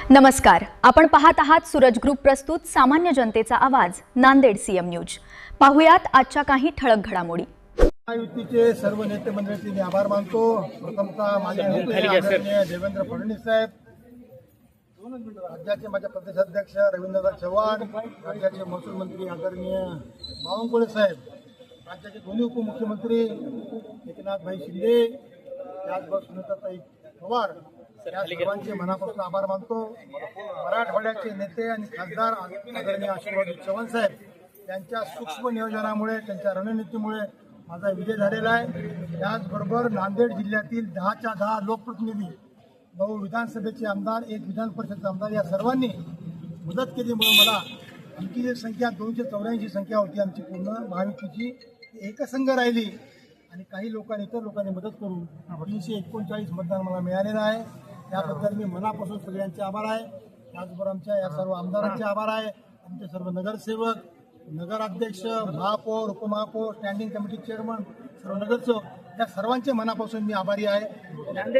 नमस्कार, आपण पाहत आहात सूरज ग्रुप प्रस्तुत सामान्य जनतेचा आवाज नांदेड सीएम न्यूज। पाहुयात आजच्या काही ठळक घडामोडी। महायुतीचे सर्व नेते मंडळींचे मी आभार मानतो। प्रथमतः माझे नेते आदरणीय देवेंद्र फडणवीस साहेब, राज्याचे माझे प्रदेशाध्यक्ष रवींद्र चव्हाण, राज्याचे महसूल मंत्री आदरणीय बावनकुळे साहेब, राज्याचे दोन्ही उपमुख्यमंत्री एकनाथभाई शिंदे, त्याचबरोबर सुनीताताई पवार, या सर्वांचे मनापासून आभार मानतो। मराठवाड्याचे नेते आणि खासदार आदरणीय आशीर्वाद चव्हाण साहेब यांच्या सूक्ष्म नियोजनामुळे, त्यांच्या रणनीतीमुळे माझा विजय झालेला आहे। त्याचबरोबर नांदेड जिल्ह्यातील 10च्या 10 लोकप्रतिनिधी, 9 विधानसभेचे आमदार, 1 विधान परिषदेचे आमदार या सर्वांनी मदत केल्यामुळे मला आमची जी संख्या 284 संख्या होती आमची पूर्ण महायुतीची, एकसंघ राहिली आणि काही लोकांनी, इतर लोकांनी मदत करून 339 मतदान मला मिळालेलं आहे। त्याबद्दल मी मनापासून सगळ्यांचे आभार आहे। त्याचबरोबर आमच्या या सर्व आमदारांचे आभार आहे, आमचे सर्व नगरसेवक, नगराध्यक्ष, महापौर, उपमहापौर, स्टँडिंग कमिटी चेअरमन, सर्व नगरसेवक या सर्वांचे मनापासून मी आभारी आहे।